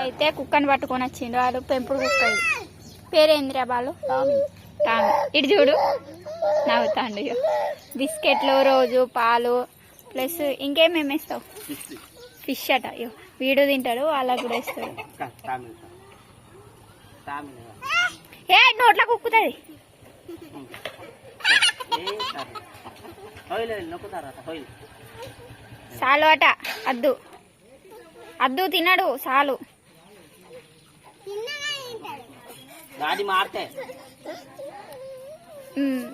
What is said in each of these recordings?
అయితే కుక్కని పట్టుకొని వచ్చిండు వాళ్ళు పెంపుడు కుక్క ఇది. పేరేందిరా బాలు? టామీ. ఇటు చూడు నవ్వుతాండు. బిస్కెట్లు, రోజు పాలు ప్లస్ ఇంకేమేమి వేస్తావు? ఫిష్ అట. అయ్యో వీడు తింటాడు, వాళ్ళకు కూడా వేస్తాడు. ఏ నోట్ల కుక్కుతుంది. సాలు అట. అద్దు అద్దు తినడు సాలు.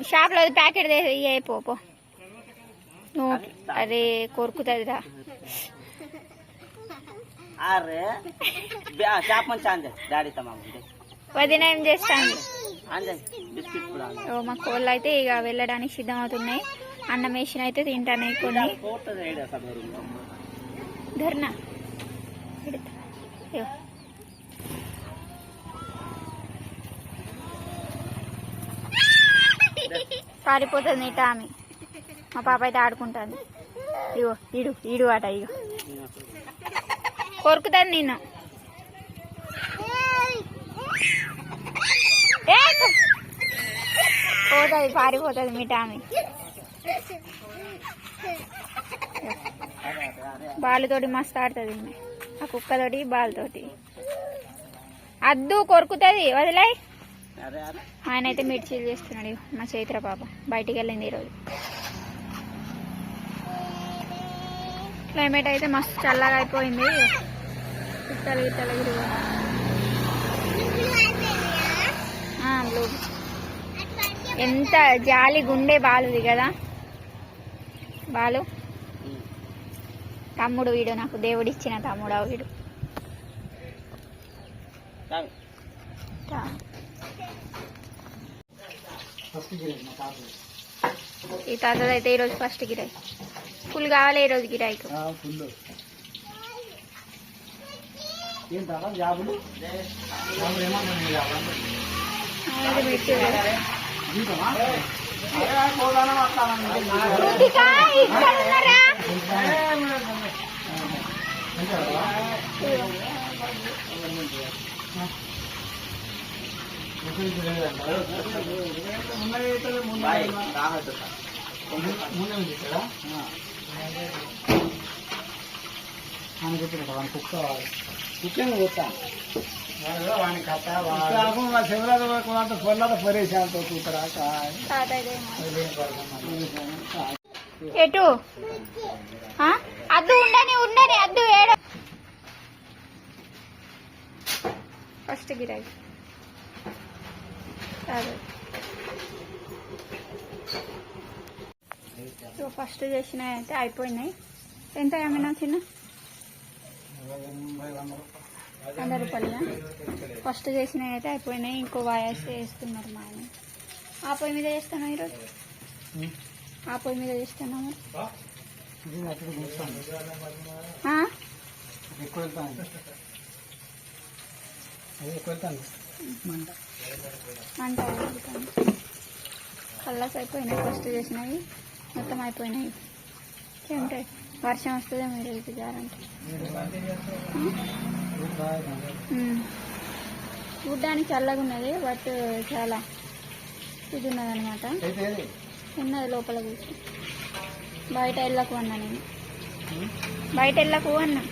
షాప్ లో ప్యాకెట్ పో. అరే కొరుకుతుందిరా. వదిన ఏం చేస్తాను? మా కోళ్ళు అయితే ఇక వెళ్ళడానికి సిద్ధమవుతున్నాయి. అన్నం వేసిన అయితే తింటానే కొన్ని. ధర్నా పారిపోతుంది టామీ. మా పాప అయితే ఆడుకుంటుంది. ఇగో ఈడు ఆట. ఇగో కొరుకుతుంది నేను. పోతుంది, పారిపోతుంది మీ టామీ. బాలుతోటి మస్తు ఆడుతుంది ఆ కుక్కతోటి బాలుతోటి. అద్దు కొరుకుతుంది, వదిలే. ఆయన అయితే మిర్చీలు చేస్తున్నాడు. మా చైత్ర పాప బయటికి వెళ్ళింది ఈరోజు. క్లైమేట్ అయితే మస్తు చల్లగా అయిపోయింది. గిట్టలు బ్లూ. ఎంత జాలి గుండె బాలుది కదా. బాలు తమ్ముడు వీడు, నాకు దేవుడిచ్చిన తమ్ముడు వీడు. ఈ తాతదైతే ఈరోజు ఫస్ట్ గిరాయి. ఫుల్ కావాలి ఈరోజు గిరాయికి. ఎటు అద్దు ఉండని అద్దు ఏడ. ఫస్ట్ గిరాయి ఫస్ట్ చేసిన అయితే అయిపోయినాయి. ఎంత ఏమైనా చిన్న 100 రూపాయలు. ఫస్ట్ చేసినవి అయితే అయిపోయినాయి. ఇంకో వాయస్ వేస్తున్నారు మా ఆయన. ఆ పొయ్యి మీద చేస్తున్నాం ఈరోజు. ఆ పొయ్యి మీద చేస్తున్నాము. మంట కల్లాస్ అయిపోయినాయి. ఫస్ట్ చేసినవి మొత్తం అయిపోయినాయి. ఏమిటాయి వర్షం వస్తుందే మీరు ఇది జారంటే. చూడ్డానికి చల్లగా ఉన్నది, బట్ చాలా ఇది ఉన్నది అనమాట. ఉన్నది లోపల కూర్చో. బయట వెళ్ళకు అన్నా నేను, బయట వెళ్ళకు అన్నా.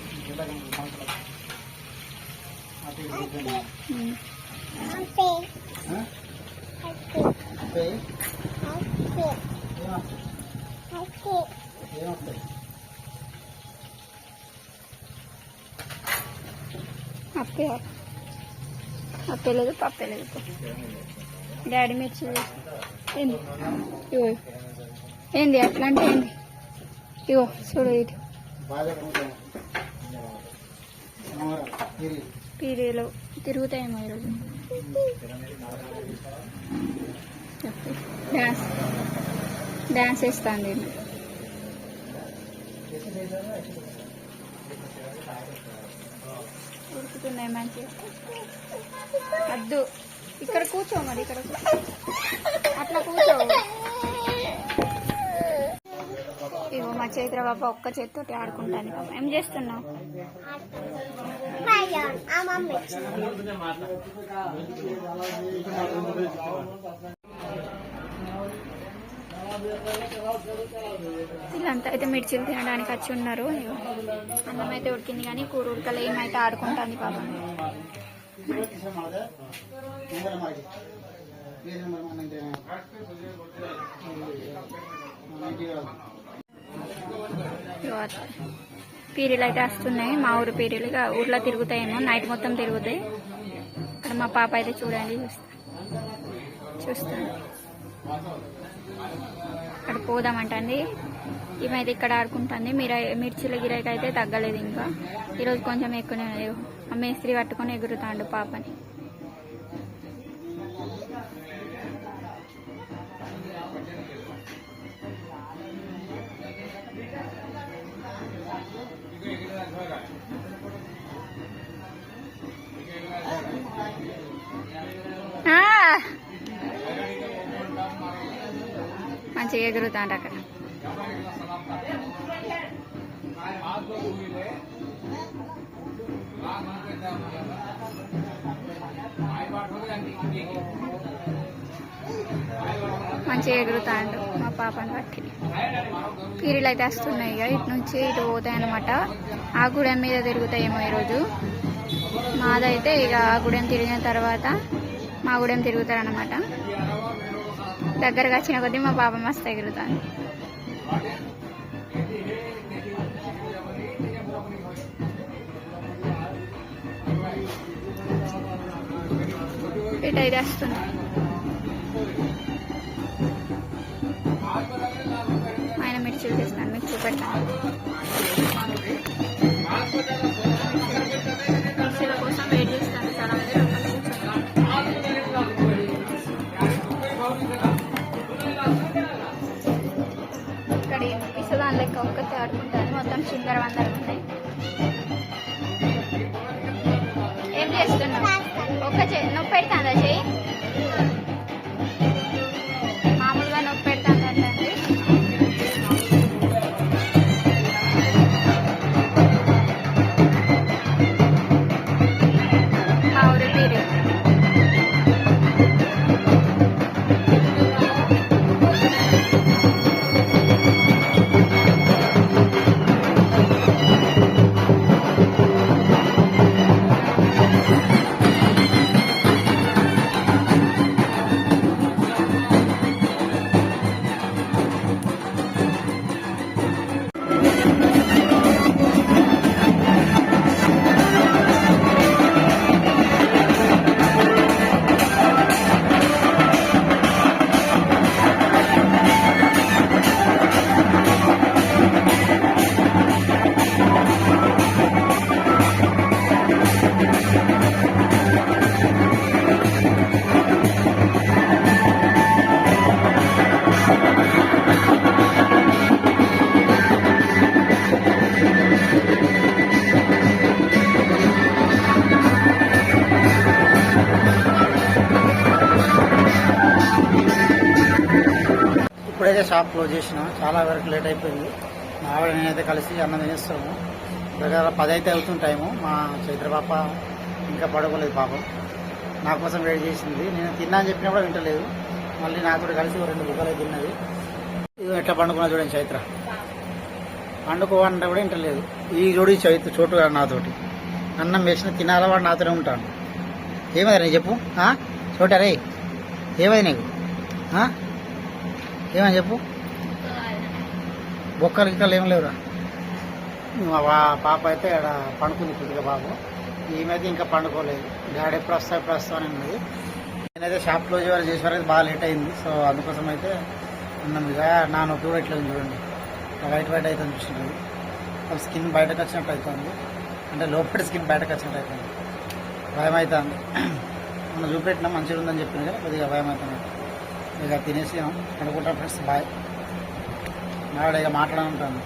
అప్పలేదు పప్పలేదు. డాడీ మిర్చి ఏంది ఇగో, ఏంది అట్లా అంటే ఏంది ఇగో చూడు. ఇది పీరీలు తిరుగుతాయేమో ఈరోజు. డాన్స్ వేస్తాను. ఉడుకుతున్నాయి మంచిగా. అద్దు ఇక్కడ కూర్చో, మరి ఇక్కడ అట్లా కూర్చో. ఇగో మా చైత్ర పాప ఒక్క చేతితోటి ఆడుకుంటాను. పాప ఏం చేస్తున్నావు? వీళ్ళంతా అయితే మిర్చిలు తినడానికి వచ్చి ఉన్నారు. అన్నం అయితే ఉడికింది కానీ కూర ఉడకలు ఏమైతే ఆడుకుంటుంది పాప. పీరీలు అయితే వస్తున్నాయి. మా ఊరు పీరీలు ఊర్లో తిరుగుతాయేమో, నైట్ మొత్తం తిరుగుతాయి. ఇక్కడ మా పాప అయితే చూడండి చూస్తాను. అక్కడ పోదామంటుంది. ఈమైతే ఇక్కడ ఆడుకుంటుంది. మిర్చిల గిరాయికి అయితే తగ్గలేదు. ఇంకా ఈరోజు కొంచెం ఎక్కువనే ఆ మేస్త్రి పట్టుకొని ఎగురుతాండు పాపని. మంచిగా ఎగురుతాంట అక్కడ. మంచిగా ఎగురుతాండు మా పాపని బట్టి. పీరీలు అయితే వస్తున్నాయి ఇక ఇటు నుంచి ఇటు పోతాయి అన్నమాట. ఆ గుడెం మీద తిరుగుతాయేమో ఈరోజు. మాదైతే ఇక ఆ గుడెం తిరిగిన తర్వాత మా గుడెం తిరుగుతారనమాట. దగ్గరగా వచ్చిన కొద్దీ మా పాప మస్తు ఎగురుతాను. ఇటు అయితే వస్తుంది. ఆయన మిర్చిలు తెస్తున్నాను, మీకు చూపెట్టాను. మిర్చిల కోసం వెయిట్ చేస్తాను. చాలా మంది ఇక్కడ ఇసుదాని లెక్క ఒక్కతే ఆడుకుంటాను. మొత్తం చిందర వందర ఉన్నాయి. ఏం చేస్తున్నావు? ఒక్క నొప్పి పెడతాందా చెయ్యి? మామూలుగా నొప్పి పెడతాందండి. మా ఊరి తీరు ఇప్పుడైతే షాప్ క్లోజ్ చేసిన. చాలా వరకు లేట్ అయిపోయింది. మా ఆవిడ నేనైతే కలిసి అన్నం తినేస్తాము. దగ్గర 10 అయితే అవుతుంది టైము. మా చైత్ర పాప ఇంకా పడుకోలేదు. పాపం నా కోసం వెయిట్ చేసింది. నేను తిన్నా అని చెప్పినా కూడా వింటలేదు. మళ్ళీ నాతో కలిసి 2 బుక్కలు తిన్నది. ఇది ఎట్లా పండుకున్నా చూడండి. చైత్ర పండుకోవాలంటే కూడా వింటలేదు. ఈ జోడి చోటు కాదు నాతోటి. అన్నం వేసిన తినాలా వాడు నాతోనే ఉంటాను. ఏమైంది నేను చెప్పు చోటరే? ఏమైంది నీకు? ఏమని చెప్పు? బొక్కలు గిక్కలు ఏం లేవురా. మా పాప అయితే ఇక్కడ పండుకుంది కొద్దిగా. బాబు ఈమెయితే ఇంకా పండుకోలేదు. డాడీ ఎప్పుడు వస్తామని ఉన్నది. నేనైతే షాప్ క్లోజ్ చేసేవారైతే బాగా లేట్ అయింది. సో అందుకోసం అయితే ఉన్నాం. ఇక నా నొప్పి కూడా ఇట్లా చూడండి. వైట్ అయితే అనిపిస్తుంది. స్కిన్ బయటకు వచ్చినట్టు అవుతుంది. అంటే లోపల స్కిన్ బయటకు వచ్చినట్టు అవుతుంది. భయం అవుతుంది. మనం చూపెట్టినా మంచిగా ఉందని చెప్పింది కదా, కొద్దిగా భయం అవుతుంది. ఇక తినేసి అనుకుంటాం ఫ్రెండ్స్. బాయ్. నావిడ ఇక మాట్లాడుకుంటాను.